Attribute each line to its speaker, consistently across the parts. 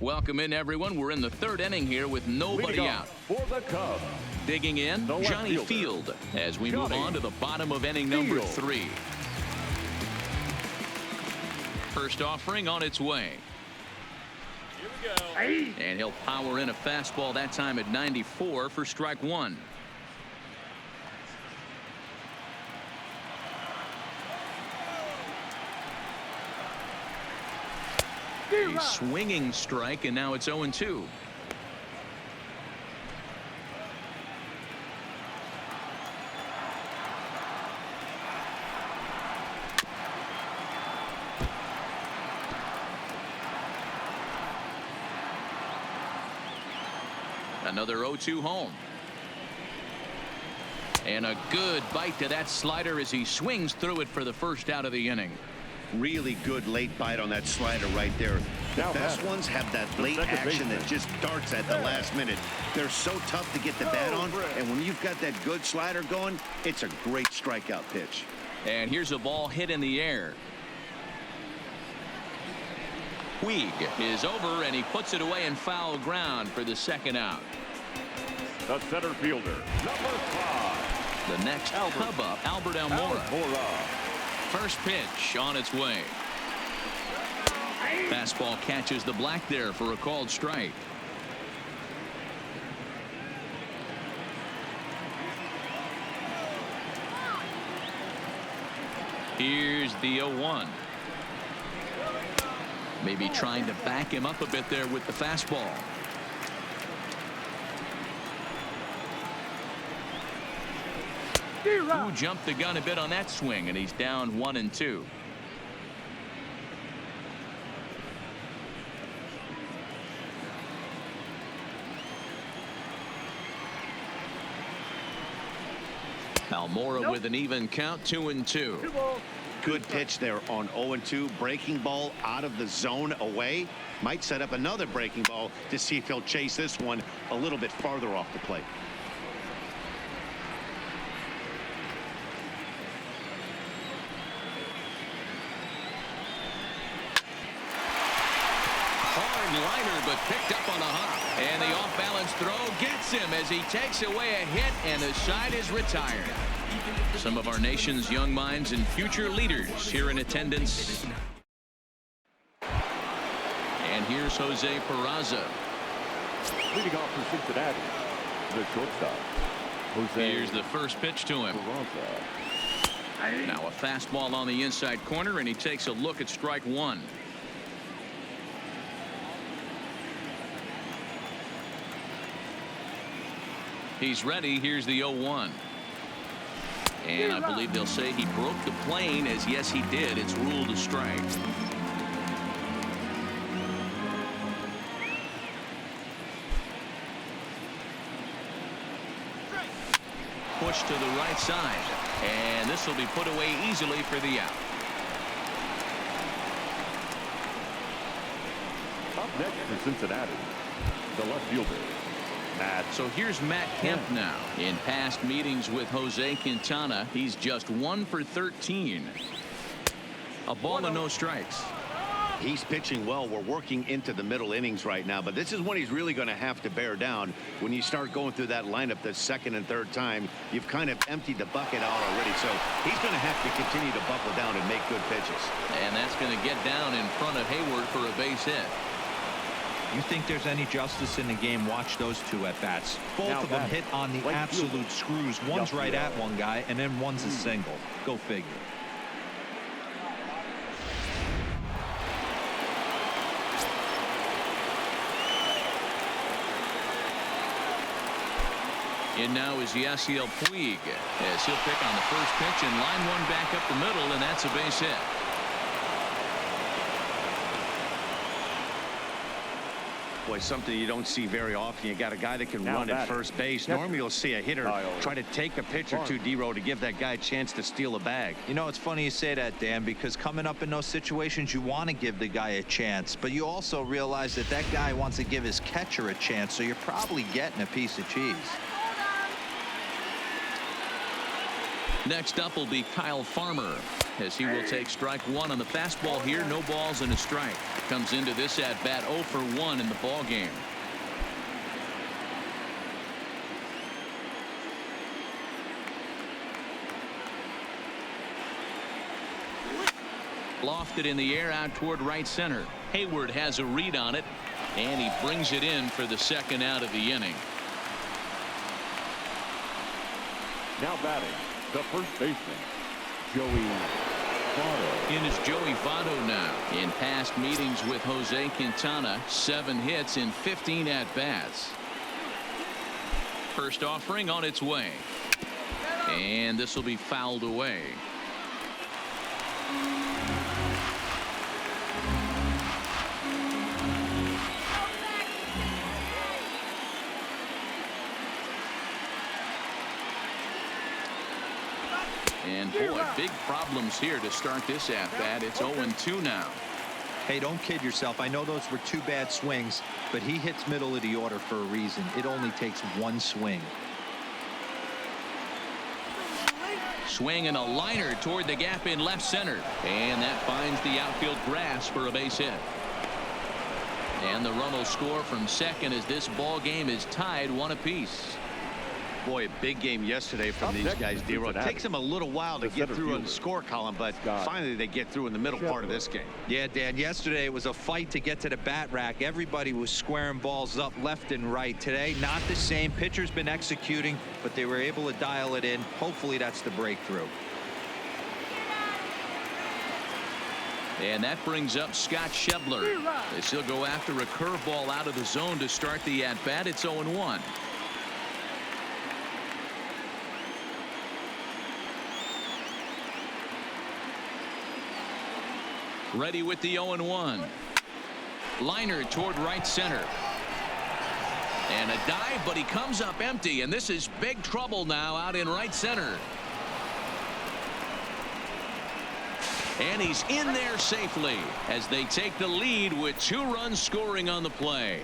Speaker 1: Welcome in, everyone. We're in the third inning here with nobody out.
Speaker 2: For the Cubs.
Speaker 1: Digging in, Johnny Field, as we move on to the bottom of inning number 3. First offering on its way.
Speaker 2: Here we go.
Speaker 1: And he'll power in a fastball that time at 94 for strike 1. A swinging strike, and now it's 0-2. Another 0-2 home. And a good bite to that slider as he swings through it for the first out of the inning.
Speaker 3: Really good late bite on that slider right there. The best ones have that late action that just darts at the last minute. They're so tough to get the bat on, and when you've got that good slider going, it's a great strikeout pitch.
Speaker 1: And here's a ball hit in the air. Puig is over, and he puts it away in foul ground for the second out.
Speaker 2: The center fielder, number 5.
Speaker 1: The next Cub up, Albert Almora. First pitch on its way. Fastball catches the black there for a called strike. Here's the 0-1. Maybe trying to back him up a bit there with the fastball. Who jumped the gun a bit on that swing, and he's down 1-2. Almora with an even count, 2-2.
Speaker 3: Good pitch there on 0-2. Breaking ball out of the zone away. Might set up another breaking ball to see if he'll chase this one a little bit farther off the plate.
Speaker 1: Liner, but picked up on the hop, and the off-balance throw gets him as he takes away a hit, and the side is retired. Some of our nation's young minds and future leaders here in attendance. And here's Jose Peraza.
Speaker 2: Leading off for Cincinnati, the shortstop.
Speaker 1: Here's the first pitch to him. Now a fastball on the inside corner, and he takes a look at strike 1. He's ready. Here's the 0-1. And I believe they'll say he broke the plane, as yes he did. It's ruled a strike. Push to the right side, and this will be put away easily for the out.
Speaker 2: Up next for Cincinnati, the left fielder.
Speaker 1: So here's Matt Kemp now. In past meetings with Jose Quintana, he's just 1 for 13. A ball and no strikes.
Speaker 3: He's pitching well. We're working into the middle innings right now, but this is when he's really going to have to bear down. When you start going through that lineup the second and third time, you've kind of emptied the bucket out already, so he's going to have to continue to buckle down and make good pitches.
Speaker 1: And that's going to get down in front of Hayward for a base hit.
Speaker 4: You think there's any justice in the game? Watch those two at bats. Both of them hit on the absolute screws. One's right at one guy, and then one's a single. Go figure.
Speaker 1: In now is Yasiel Puig, as he'll pick on the first pitch and line one back up the middle, and that's a base hit.
Speaker 3: Boy, something you don't see very often. You got a guy that can run at first base. Normally you'll see a hitter try to take a pitch or two, D-Row, to give that guy a chance to steal a bag.
Speaker 4: You know, it's funny you say that, Dan, because coming up in those situations, you want to give the guy a chance, but you also realize that that guy wants to give his catcher a chance, so you're probably getting a piece of cheese.
Speaker 1: Next up will be Kyle Farmer, as he will take strike one on the fastball here. No balls and a strike. Comes into this at bat 0 for 1 in the ball game. Lofted in the air out toward right center. Hayward has a read on it, and he brings it in for the second out of the inning.
Speaker 2: Now batting, the first baseman, Joey Votto.
Speaker 1: In is Joey Votto now. In past meetings with Jose Quintana, 7 hits in 15 at-bats. First offering on its way. And this will be fouled away. And boy, big problems here to start this at bat. It's 0-2 now.
Speaker 4: Hey, don't kid yourself. I know those were 2 bad swings, but he hits middle of the order for a reason. It only takes 1 swing.
Speaker 1: Swing and a liner toward the gap in left center, and that finds the outfield grass for a base hit. And the run will score from second as this ball game is tied 1 apiece.
Speaker 3: Boy, a big game yesterday from these guys, D-Roll. It takes them a little while to get through on the score column, but finally they get through in the middle part of this game.
Speaker 4: Yeah, Dan, yesterday it was a fight to get to the bat rack. Everybody was squaring balls up left and right. Today, not the same. Pitcher's been executing, but they were able to dial it in. Hopefully that's the breakthrough.
Speaker 1: And that brings up Scott Schebler, as he'll go after a curveball out of the zone to start the at-bat. It's 0-1. Ready with the 0-1. Liner toward right center. And a dive, but he comes up empty, and this is big trouble now out in right center. And he's in there safely as they take the lead with 2 runs scoring on the play.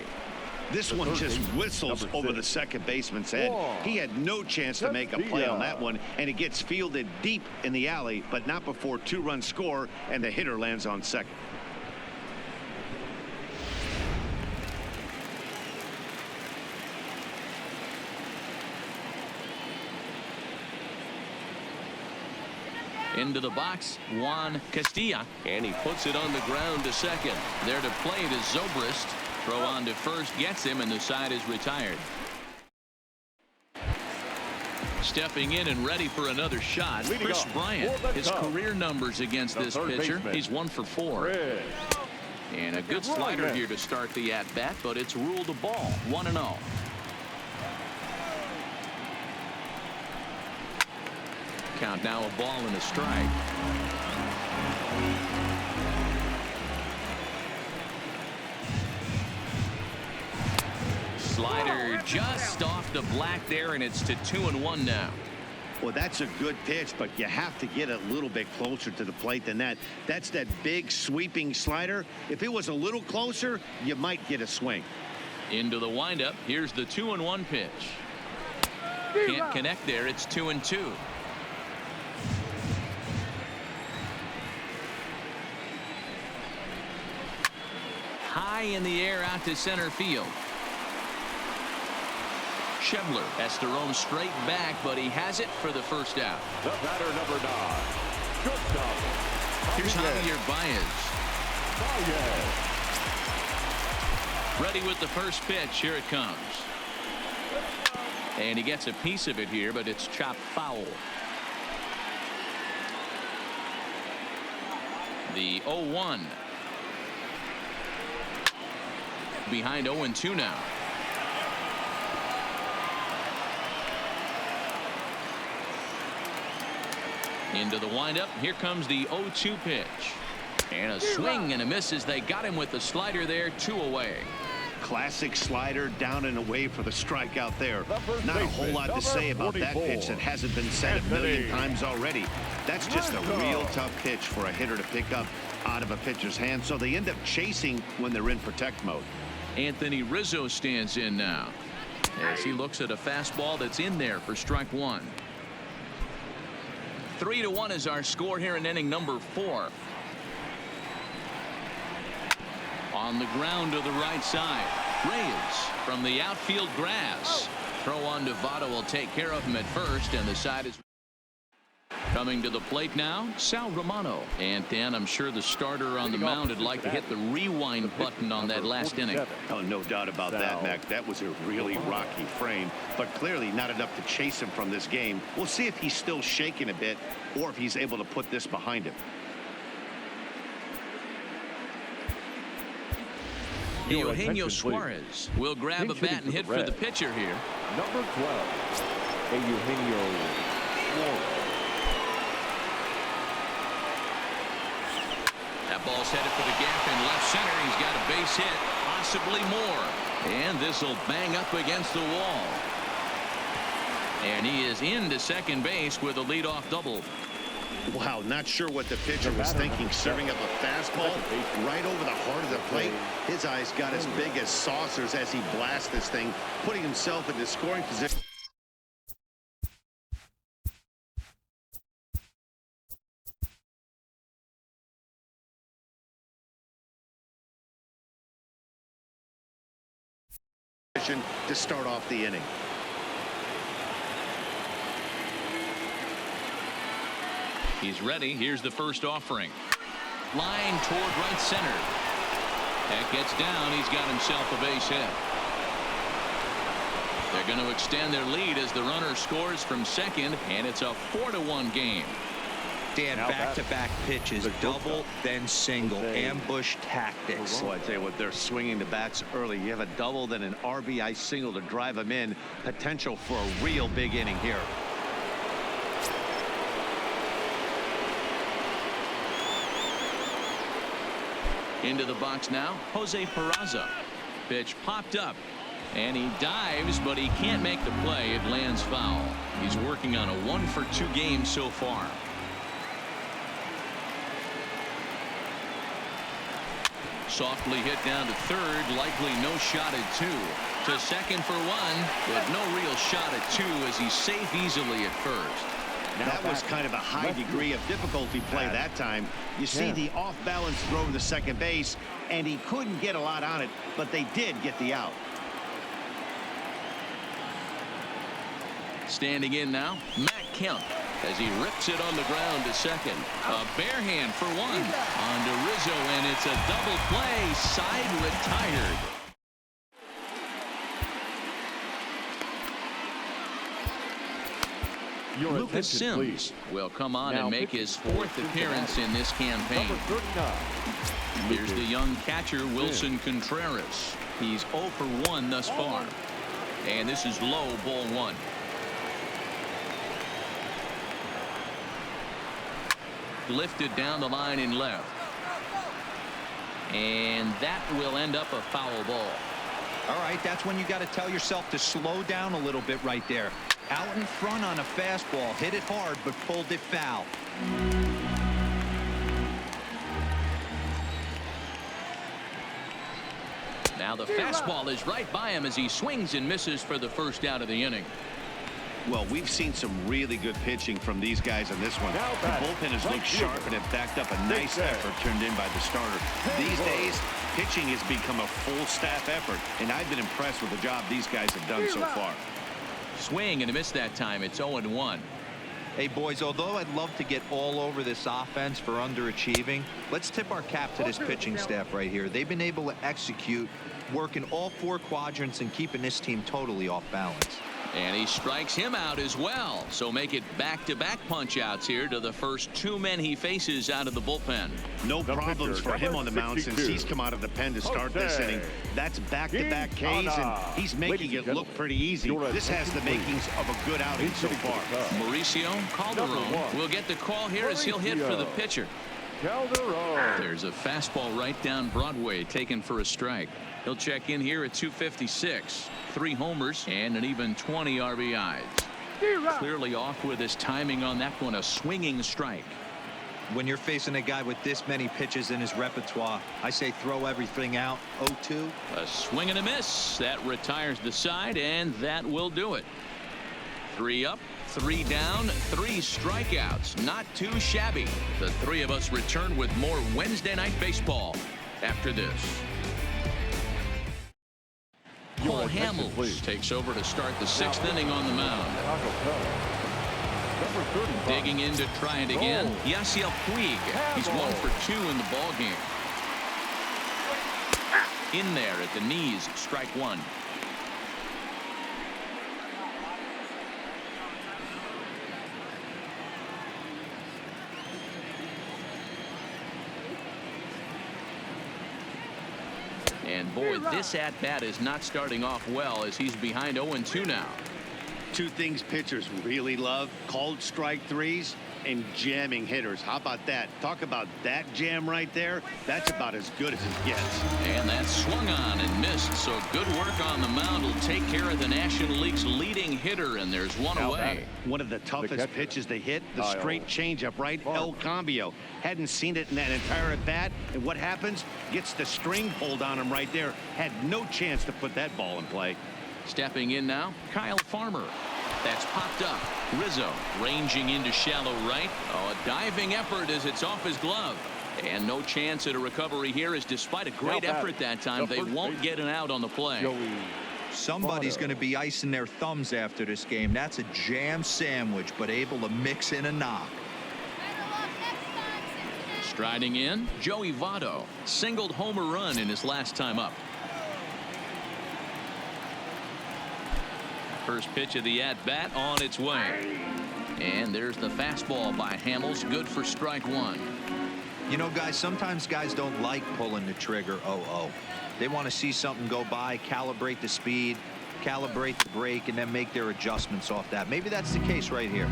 Speaker 3: This one just whistles over the second baseman's head. He had no chance to make a play on that one, and it gets fielded deep in the alley, but not before 2 runs score and the hitter lands on second.
Speaker 1: Into the box, Juan Castilla, and he puts it on the ground to second. There to play it is Zobrist. Throw on to first gets him, and the side is retired. Stepping in and ready for another shot, Chris Bryant. His career numbers against this pitcher, he's 1 for 4. And a good slider here to start the at-bat, but it's ruled a ball, 1-0. Count now a ball and a strike. Slider just off the black there, and it's to 2-1 now.
Speaker 3: Well, that's a good pitch, but you have to get a little bit closer to the plate than that. That's that big sweeping slider. If it was a little closer, you might get a swing.
Speaker 1: Into the windup. Here's the 2-1 pitch. Can't connect there. It's 2-2. High in the air out to center field. Schebler has to roam straight back, but he has it for the first out.
Speaker 2: The batter, number 9. Shortstop.
Speaker 1: Here's Javier Baez. Ready with the first pitch. Here it comes. And he gets a piece of it here, but it's chopped foul. The 0-1. Behind 0-2 now. Into the windup. Here comes the 0-2 pitch. And a swing and a miss as they got him with the slider there. 2 away.
Speaker 3: Classic slider down and away for the strikeout there. Not a whole lot to say about that pitch that hasn't been said a million times already. That's just a real tough pitch for a hitter to pick up out of a pitcher's hand. So they end up chasing when they're in protect mode.
Speaker 1: Anthony Rizzo stands in now as he looks at a fastball that's in there for strike 1. 3-1 is our score here in inning number 4. On the ground to the right side. Reyes from the outfield grass. Throw on to Votto will take care of him at first, and the side is coming to the plate now. Sal Romano. And Dan, I'm sure the starter on the mound would like to hit the rewind button on that last inning.
Speaker 3: Oh, no doubt about that, Mac. That was a really rocky frame, but clearly not enough to chase him from this game. We'll see if he's still shaking a bit or if he's able to put this behind him.
Speaker 1: Eugenio Suarez will grab a bat and hit for the pitcher here.
Speaker 2: Number 12, Eugenio Suarez.
Speaker 1: That ball's headed for the gap in left center. He's got a base hit, possibly more. And this will bang up against the wall. And he is into second base with a leadoff double.
Speaker 3: Wow, not sure what the pitcher was thinking, serving up a fastball right over the heart of the plate. His eyes got as big as saucers as he blasts this thing, putting himself in the scoring position. To start off the inning.
Speaker 1: He's ready. Here's the first offering. Line toward right center. That gets down. He's got himself a base hit. They're going to extend their lead as the runner scores from second, and it's a 4-1 game.
Speaker 4: Dan, back-to-back pitches, double, then single, ambush tactics.
Speaker 3: Well, I tell you what, they're swinging the bats early. You have a double, then an RBI single to drive them in. Potential for a real big inning here.
Speaker 1: Into the box now, Jose Peraza. Pitch popped up, and he dives, but he can't make the play. It lands foul. He's working on a 1-for-2 game so far. Softly hit down to third, likely no shot at 2. To second for 1, but no real shot at 2 as he's safe easily at first.
Speaker 3: That was kind of a high degree of difficulty play that time. You see the off-balance throw to second base, and he couldn't get a lot on it, but they did get the out.
Speaker 1: Standing in now, Matt Kemp, as he rips it on the ground to second. A bare hand for 1 on to Rizzo, and it's a double play. Side retired. Lucas Sims will come on and make his 4th appearance in this campaign. Here's the young catcher, Wilson Contreras. He's 0 for 1 thus far. And this is low, ball 1. Lifted down the line in left. And that will end up a foul ball.
Speaker 4: All right, that's when you got to tell yourself to slow down a little bit right there. Out in front on a fastball, hit it hard, but pulled it foul.
Speaker 1: Now the fastball is right by him as he swings and misses for the first out of the inning.
Speaker 3: Well, we've seen some really good pitching from these guys in this one. The bullpen has looked sharp and have backed up a nice effort turned in by the starter. These days, pitching has become a full staff effort, and I've been impressed with the job these guys have done so far.
Speaker 1: Swing and a miss that time. It's 0-1.
Speaker 4: Hey, boys, although I'd love to get all over this offense for underachieving, let's tip our cap to this pitching staff right here. They've been able to execute, working all 4 quadrants and keeping this team totally off balance.
Speaker 1: And he strikes him out as well. So make it back-to-back punch-outs here to the first 2 men he faces out of the bullpen.
Speaker 3: No problems for him on the mound since he's come out of the pen to start this inning. That's back-to-back Ks, and he's making it look pretty easy. This has the makings of a good outing so far.
Speaker 1: Mauricio Calderon will get the call here as he'll hit for the pitcher. There's a fastball right down Broadway taken for a strike. He'll check in here at 256. 3 homers and an even 20 RBIs. Clearly off with his timing on that one. A swinging strike.
Speaker 4: When you're facing a guy with this many pitches in his repertoire, I say throw everything out. 0-2.
Speaker 1: A swing and a miss. That retires the side, and that will do it. 3 up, 3 down, 3 strikeouts. Not too shabby. The three of us return with more Wednesday Night Baseball after this. Paul Hamels takes over to start the 6th inning on the mound. Digging in to try it again. Yasiel Puig. He's 1 for 2 in the ball game. In there at the knees, strike 1. And boy, this at-bat is not starting off well as he's behind 0-2 now.
Speaker 3: 2 things pitchers really love: called strike threes and jamming hitters. How about that? Talk about that jam right there. That's about as good as it gets.
Speaker 1: And that swung on and missed. So good work on the mound will take care of the National League's leading hitter, and there's 1 away.
Speaker 3: One of the toughest pitches they hit, the straight changeup, right? El Cambio. Hadn't seen it in that entire at bat. And what happens? Gets the string pulled on him right there. Had no chance to put that ball in play.
Speaker 1: Stepping in now, Kyle Farmer. That's popped up. Rizzo ranging into shallow right. Oh, a diving effort as it's off his glove. And no chance at a recovery here, as despite a great effort that time, they won't get an out on the play.
Speaker 4: Somebody's going to be icing their thumbs after this game. That's a jam sandwich, but able to mix in a knock.
Speaker 1: Striding in, Joey Votto. Singled homer run in his last time up. First pitch of the at-bat on its way. And there's the fastball by Hamels, good for strike 1.
Speaker 4: You know, guys, sometimes guys don't like pulling the trigger 0-0. They want to see something go by, calibrate the speed, calibrate the brake, and then make their adjustments off that. Maybe that's the case right here.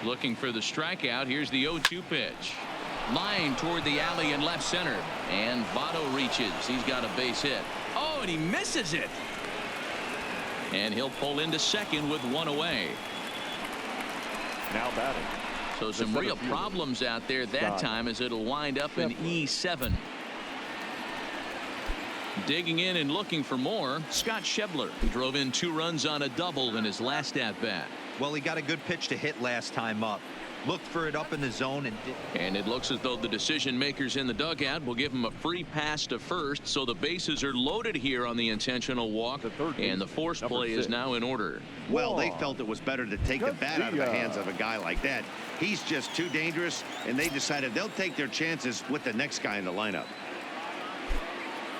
Speaker 1: Looking for the strikeout. Here's the 0-2 pitch. Line toward the alley in left center. And Votto reaches. He's got a base hit. Oh, and he misses it. And he'll pull into second with 1 away.
Speaker 2: Now batting.
Speaker 1: So some real problems out there that time, as it'll wind up in E7. Digging in and looking for more, Scott Schebler drove in 2 runs on a double in his last at-bat.
Speaker 4: Well, he got a good pitch to hit last time up. Looked for it up in the zone
Speaker 1: and it looks as though the decision makers in the dugout will give him a free pass to first, so the bases are loaded here on the intentional walk, and the force play is now in order.
Speaker 3: Well, they felt it was better to take the bat out of the hands of a guy like that. He's just too dangerous, and they decided they'll take their chances with the next guy in the lineup.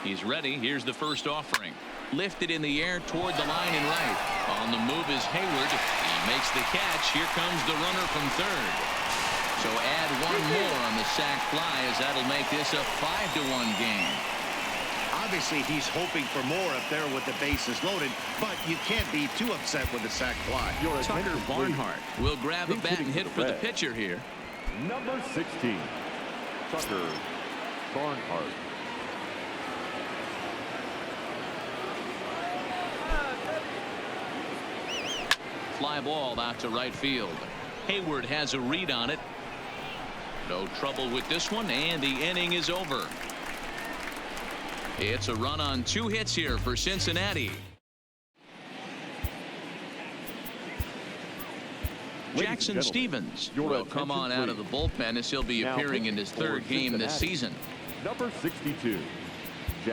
Speaker 1: He's ready. Here's the first offering. Lifted in the air toward the line and right. On the move is Hayward. He makes the catch. Here comes the runner from third. So add 1 more on the sac fly, as that'll make this a 5-1 game.
Speaker 3: Obviously, he's hoping for more up there with the bases loaded, but you can't be too upset with the sac fly.
Speaker 1: Tucker Barnhart will grab a bat and hit for the pitcher here.
Speaker 2: Number 16, Tucker Barnhart.
Speaker 1: Fly ball out to right field. Hayward has a read on it. No trouble with this one, and the inning is over. It's a run on 2 hits here for Cincinnati. Jackson Stevens will come on out of the bullpen, as he'll be appearing in his 3rd game this season.
Speaker 2: Number 62.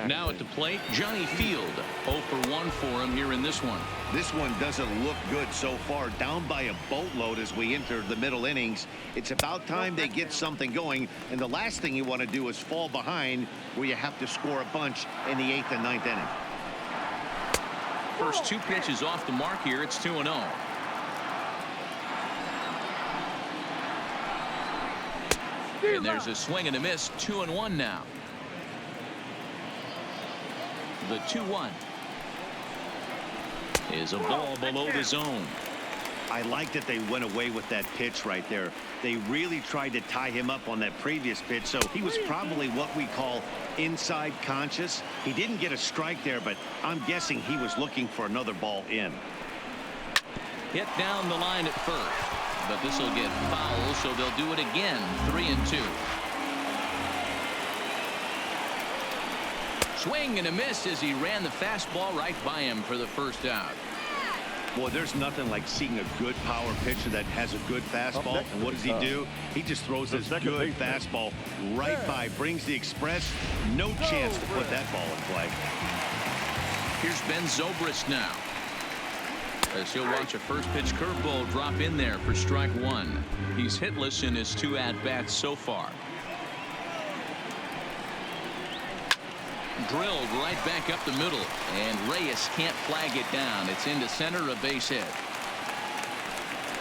Speaker 1: Now at the plate, Johnny Field. 0 for 1 for him here in this one.
Speaker 3: This one doesn't look good so far. Down by a boatload as we enter the middle innings. It's about time they get something going, and the last thing you want to do is fall behind where you have to score a bunch in the 8th and 9th inning.
Speaker 1: First 2 pitches off the mark here. It's 2-0. And there's a swing and a miss. 2-1 now. The 2-1 is a ball below the zone.
Speaker 3: I like that they went away with that pitch right there. They really tried to tie him up on that previous pitch, so he was probably what we call inside conscious. He didn't get a strike there, but I'm guessing he was looking for another ball in.
Speaker 1: Hit down the line at first, but this will get foul, so they'll do it again. 3-2. Swing and a miss as he ran the fastball right by him for the first out.
Speaker 3: Boy, there's nothing like seeing a good power pitcher that has a good fastball. And what does he do? He just throws his good fastball right by, brings the express. No chance to put that ball in play.
Speaker 1: Here's Ben Zobrist now, as he'll watch a first pitch curveball drop in there for strike one. He's hitless in his 2 at-bats so far. Drilled right back up the middle, and Reyes can't flag it down. It's into center, a base hit.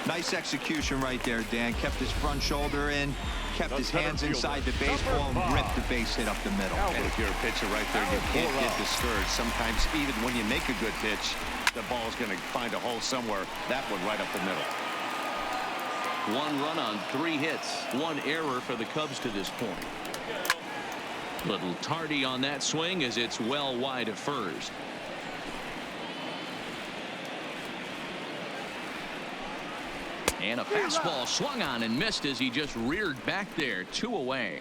Speaker 4: Nice execution right there, Dan. Kept his front shoulder in, kept his hands inside the baseball, and ripped the base hit up the middle.
Speaker 3: And if you're a pitcher right there, you can't get discouraged. Sometimes even when you make a good pitch, the ball is going to find a hole somewhere. That one right up the middle.
Speaker 1: 1 run on 3 hits. 1 error for the Cubs to this point. Little tardy on that swing as it's well wide of first. And a fastball swung on and missed as he just reared back there. 2 away.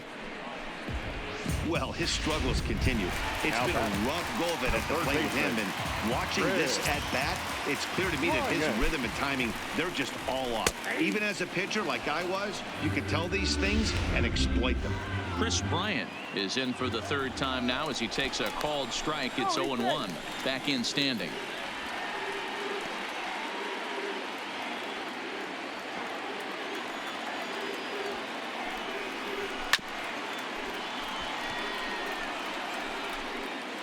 Speaker 3: Well, his struggles continue. It's been a rough go of it at the plate with him, and watching this at bat, it's clear to me that his rhythm and timing, they're just all off. Even as a pitcher like I was, you can tell these things and exploit them.
Speaker 1: Chris Bryant is in for the 3rd time now as he takes a called strike. It's 0-1. Back in standing.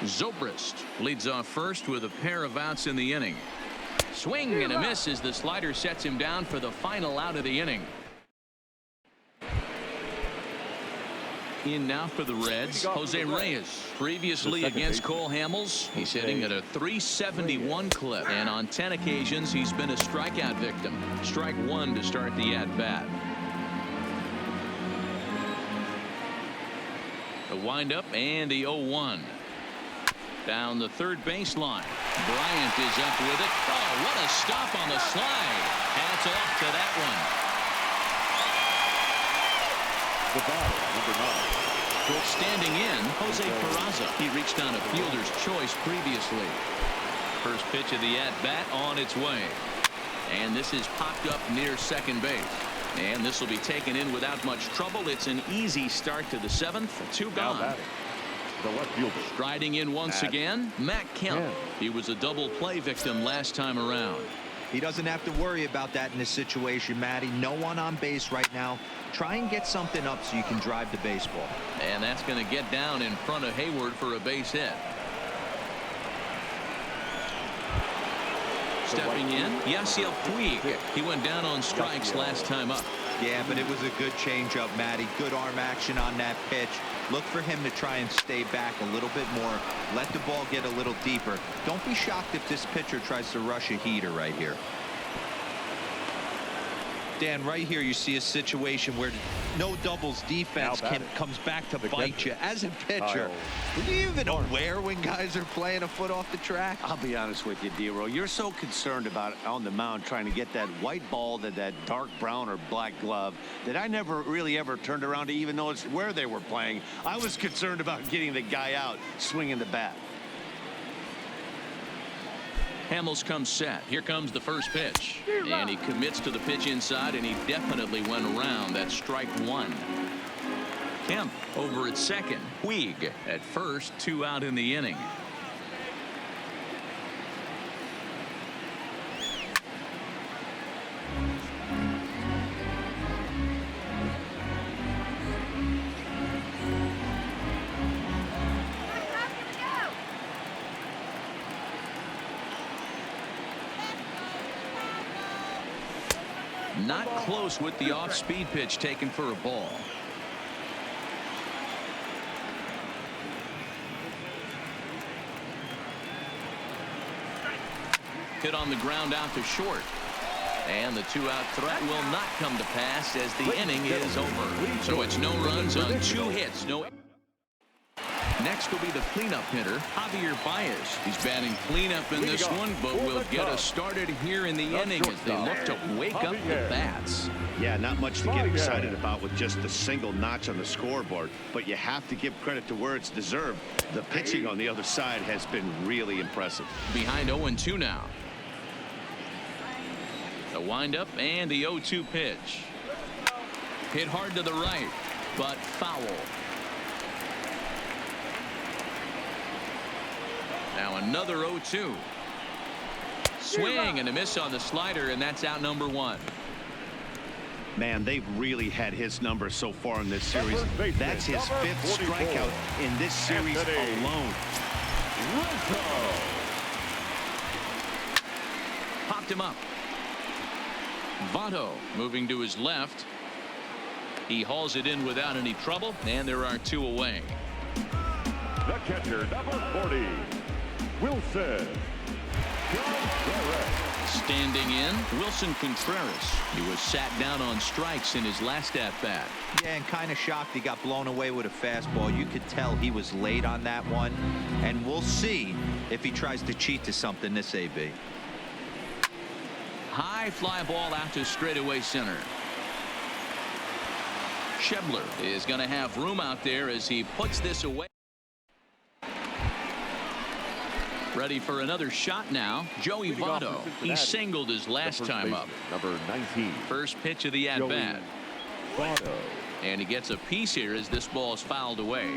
Speaker 1: Zobrist leads off first with a pair of outs in the inning. Swing and a miss as the slider sets him down for the final out of the inning. In now for the Reds, Jose Reyes. Previously against Cole Hamels, he's hitting at a .371 clip, and on 10 occasions he's been a strikeout victim. Strike 1 to start the at-bat. The windup and the 0-1. Down the third baseline. Bryant is up with it. Oh, what a stop on the slide. Hats off to that one.
Speaker 2: The batter, number 9.
Speaker 1: Standing in, Jose Peraza. He reached on a fielder's choice previously. First pitch of the at-bat on its way. And this is popped up near second base. And this will be taken in without much trouble. It's an easy start to the 7th. 2 gone.
Speaker 2: The left fielder.
Speaker 1: Striding in once again, Matt Kemp. He was a double play victim last time around.
Speaker 4: He doesn't have to worry about that in this situation, Matty. No one on base right now. Try and get something up so you can drive the baseball.
Speaker 1: And that's going to get down in front of Hayward for a base hit. Stepping in, Yasiel Puig. He went down on strikes last time up.
Speaker 4: Yeah, but it was a good changeup, Matty. Good arm action on that pitch. Look for him to try and stay back a little bit more. Let the ball get a little deeper. Don't be shocked if this pitcher tries to rush a heater right here. Dan, right here you see a situation where no doubles defense comes back to bite you. As a pitcher, are you even aware when guys are playing a foot off the track?
Speaker 3: I'll be honest with you, D-Row. You're so concerned about on the mound trying to get that white ball to that dark brown or black glove that I never really ever turned around to even notice where they were playing. I was concerned about getting the guy out swinging the bat.
Speaker 1: Hamels comes set. Here comes the first pitch. And he commits to the pitch inside, and he definitely went around. That's strike 1. Kemp over at second. Puig at first. 2 out in the inning. Not close with the off-speed pitch taken for a ball. Hit on the ground out to short. And the 2-out threat will not come to pass as the inning is over. So it's no runs on 2 hits. Next will be the cleanup hitter, Javier Baez. He's batting cleanup in this one, but will get us started here in the inning as they look to wake up the bats.
Speaker 3: Yeah, not much to get excited about with just the single notch on the scoreboard, but you have to give credit to where it's deserved. The pitching on the other side has been really impressive.
Speaker 1: Behind 0-2 now. The windup and the 0-2 pitch. Hit hard to the right, but foul. Now another 0-2. Swing and a miss on the slider, and that's out number 1.
Speaker 3: Man, they've really had his number so far in this series. That's his 5th strikeout in this series alone.
Speaker 1: Popped him up. Votto moving to his left. He hauls it in without any trouble, and there are 2 away.
Speaker 2: The catcher, number 40, Wilson.
Speaker 1: Standing in, Wilson Contreras. He was sat down on strikes in his last at-bat.
Speaker 4: Yeah, and kind of shocked he got blown away with a fastball. You could tell he was late on that one, and we'll see if he tries to cheat to something this AB.
Speaker 1: High fly ball out to straightaway center. Schebler is going to have room out there as he puts this away. Ready for another shot now. Joey Votto. He singled his last time up.
Speaker 2: Number 19.
Speaker 1: First pitch of the at-bat. And he gets a piece here as this ball is fouled away.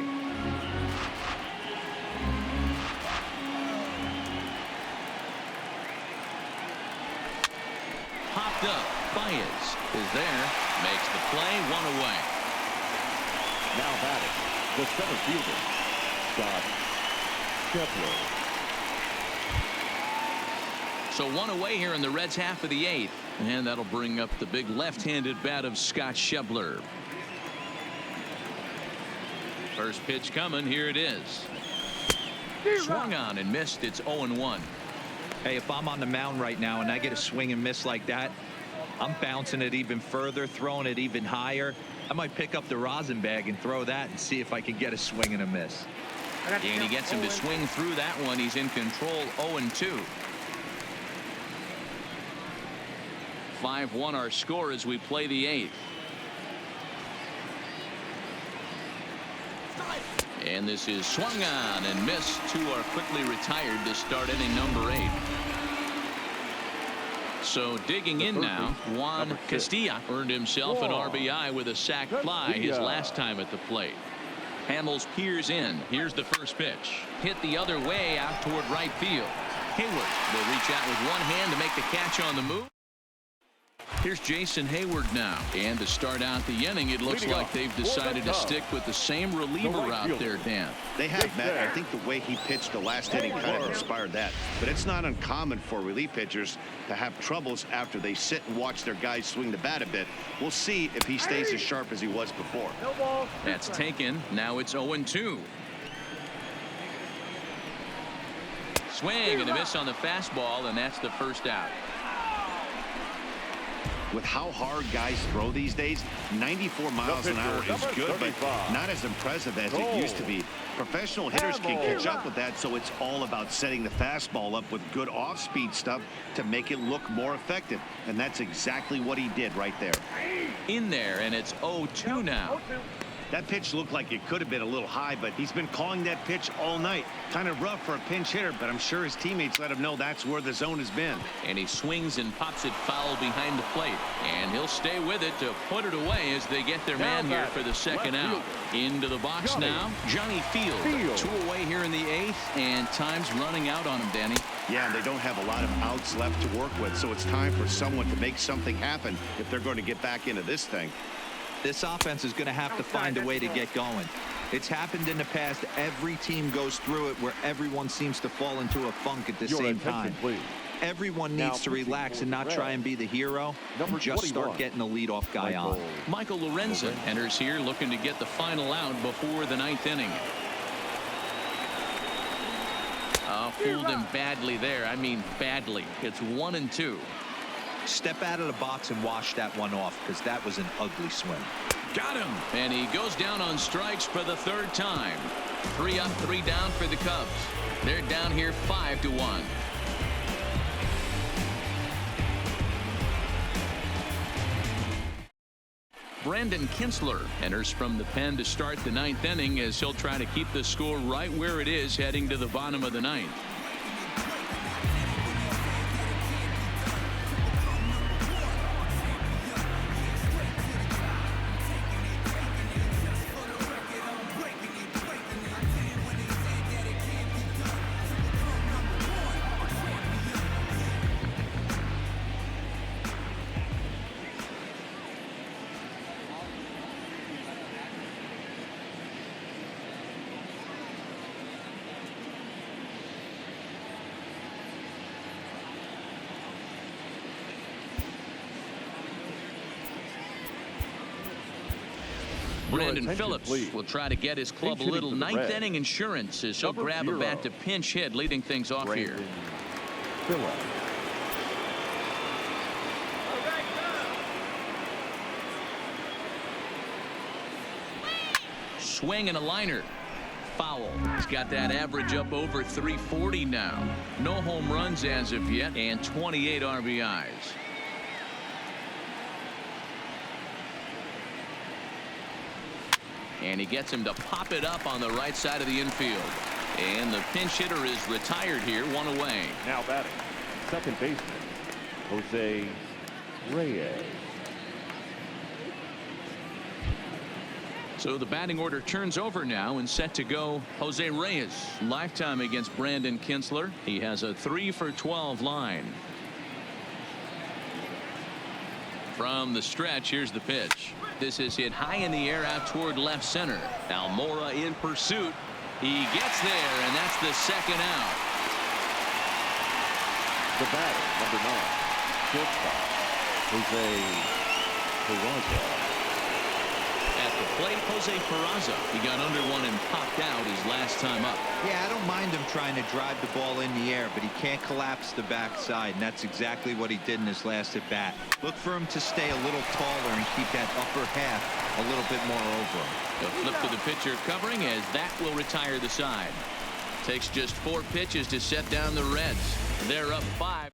Speaker 1: Popped up. Baez is there. Makes the play. 1 away.
Speaker 2: Now batting, the center fielder, Scott Schebler.
Speaker 1: So 1 away here in the Reds' half of the 8th. And that'll bring up the big left-handed bat of Scott Schebler. First pitch coming. Here it is. Swung on and missed. It's 0-1.
Speaker 4: Hey, if I'm on the mound right now and I get a swing and miss like that, I'm bouncing it even further, throwing it even higher. I might pick up the rosin bag and throw that and see if I can get a swing and a miss.
Speaker 1: And he gets him to swing through that one. He's in control. 0-2. 5-1 our score as we play the 8th. And this is swung on and missed. 2 are quickly retired to start inning number 8. So digging in now, Juan Castilla earned himself an RBI with a sac fly his last time at the plate. Hamels peers in. Here's the first pitch. Hit the other way out toward right field. Hayward will reach out with one hand to make the catch on the move. Here's Jason Hayward now. And to start out the inning, it looks like they've decided to stick with the same reliever out there, Dan.
Speaker 3: They have, Matt. I think the way he pitched the last inning kind of inspired that. But it's not uncommon for relief pitchers to have troubles after they sit and watch their guys swing the bat a bit. We'll see if he stays as sharp as he was before.
Speaker 1: That's taken. Now it's 0-2. Swing and a miss on the fastball, and that's the first out.
Speaker 3: With how hard guys throw these days, 94 miles an hour is good, but not as impressive as it used to be. Professional hitters can catch up with that, so it's all about setting the fastball up with good off-speed stuff to make it look more effective. And that's exactly what he did right there.
Speaker 1: In there, and it's 0-2 now.
Speaker 3: That pitch looked like it could have been a little high, but he's been calling that pitch all night. Kind of rough for a pinch hitter, but I'm sure his teammates let him know that's where the zone has been.
Speaker 1: And he swings and pops it foul behind the plate. And he'll stay with it to put it away as they get their man here for the second out. Into the box now, Johnny Field. 2 away here in the 8th, and time's running out on him, Danny.
Speaker 3: Yeah, and they don't have a lot of outs left to work with, so it's time for someone to make something happen if they're going to get back into this thing.
Speaker 4: This offense is going to have to find a way to get going. It's happened in the past. Every team goes through it where everyone seems to fall into a funk at the same time. Everyone needs to relax and not try and be the hero and just start getting the leadoff guy on.
Speaker 1: Michael Lorenzen enters here looking to get the final out before the 9th inning. Fooled him badly there. I mean badly. It's 1-2.
Speaker 4: Step out of the box and wash that one off, because that was an ugly swing.
Speaker 1: Got him. And he goes down on strikes for the 3rd time. 3 up, 3 down for the Cubs. They're down here 5-1. Brandon Kintzler enters from the pen to start the 9th inning as he'll try to keep the score right where it is heading to the bottom of the 9th. Brandon Phillips will try to get his club a little 9th inning insurance as he'll grab a bat to pinch hit, leading things off here. Swing and a liner. Foul. He's got that average up over 340 now. No home runs as of yet and 28 RBIs. And he gets him to pop it up on the right side of the infield. And the pinch hitter is retired here, 1 away.
Speaker 2: Now batting, second baseman, Jose Reyes.
Speaker 1: So the batting order turns over now and set to go Jose Reyes. Lifetime against Brandon Kintzler. He has a 3-for-12 line. From the stretch, here's the pitch. This is hit high in the air out toward left center. Almora in pursuit. He gets there, and that's the second out.
Speaker 2: The batter, number 9, shortstop, Jose Peraza.
Speaker 1: At the plate, Jose Peraza. He got under one and popped out his last time up.
Speaker 4: Yeah, I don't mind him trying to drive the ball in the air, but he can't collapse the backside, and that's exactly what he did in his last at bat. Look for him to stay a little taller and keep that upper half a little bit more over him.
Speaker 1: The flip to the pitcher covering as that will retire the side. Takes just 4 pitches to set down the Reds. They're up 5.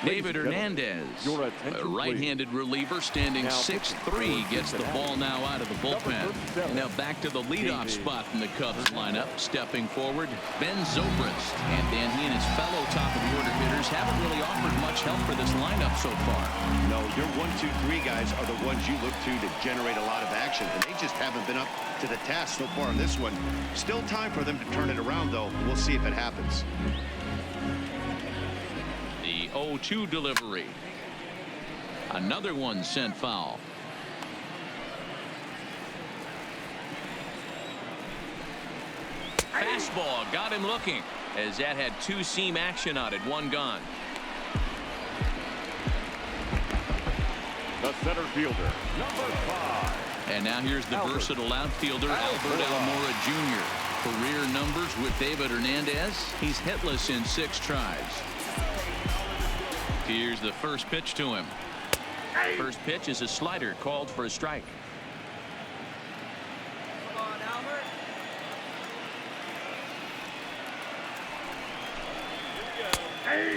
Speaker 1: David Hernandez, a right-handed reliever standing 6'3", gets the ball now out of the bullpen. And now back to the leadoff spot in the Cubs lineup. Stepping forward, Ben Zobrist. And Dan, he and his fellow top-of-the-order hitters haven't really offered much help for this lineup so far.
Speaker 3: No, your 1, 2, 3 guys are the ones you look to generate a lot of action, and they just haven't been up to the task so far in this one. Still time for them to turn it around, though. We'll see if it happens.
Speaker 1: 0-2 delivery. Another one sent foul. Fastball got him looking as that had 2-seam action on it. 1 gone.
Speaker 2: The center fielder, number 5.
Speaker 1: And now here's the versatile outfielder Albert Almora Jr. Career numbers with David Hernandez. He's hitless in 6 tries. Here's the first pitch to him. First pitch is a slider called for a strike.
Speaker 5: Come on, Albert.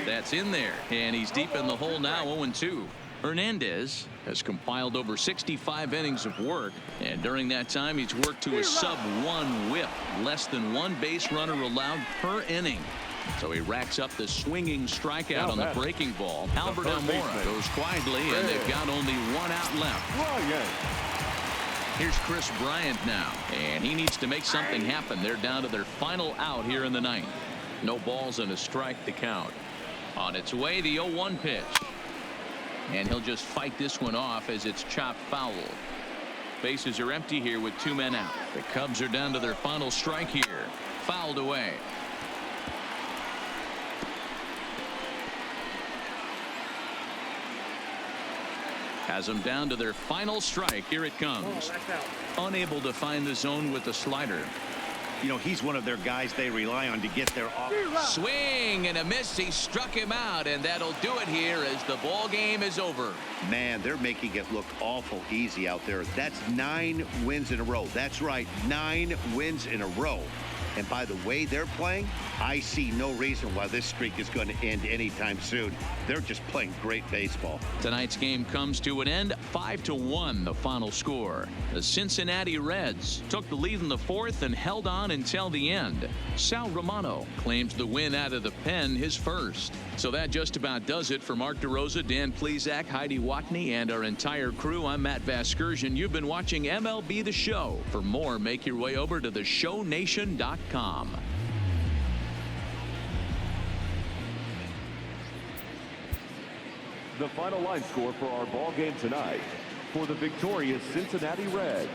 Speaker 1: That's in there, and he's deep in the hole now. 0-2. Hernandez has compiled over 65 innings of work, and during that time he's worked to a sub-1 whip, less than 1 base runner allowed per inning. So he racks up the swinging strikeout on the breaking ball. Albert Almora goes quietly, and they've got only 1 out left. Here's Chris Bryant now, and he needs to make something happen. They're down to their final out here in the 9th. No balls and a strike to count. On its way, the 0-1 pitch. And he'll just fight this one off as it's chopped foul. Bases are empty here with 2 men out. The Cubs are down to their final strike here. Fouled away. Has them down to their final strike. Here it comes. Unable to find the zone with the slider.
Speaker 3: You know, he's one of their guys they rely on to get their off.
Speaker 1: Swing and a miss. He struck him out, and that'll do it here as the ball game is over.
Speaker 3: Man, they're making it look awful easy out there. That's 9 wins in a row. That's right, 9 wins in a row. And by the way they're playing, I see no reason why this streak is going to end anytime soon. They're just playing great baseball.
Speaker 1: Tonight's game comes to an end, 5-1 the final score. The Cincinnati Reds took the lead in the 4th and held on until the end. Sal Romano claims the win out of the pen, his first. So that just about does it for Mark DeRosa, Dan Plesac, Heidi Watney, and our entire crew. I'm Matt Vasgersian. You've been watching MLB The Show. For more, make your way over to theshownation.com.
Speaker 2: The final line score for our ball game tonight. For the victorious Cincinnati Reds,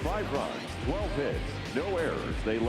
Speaker 2: 5 runs, 12 hits, no errors. They led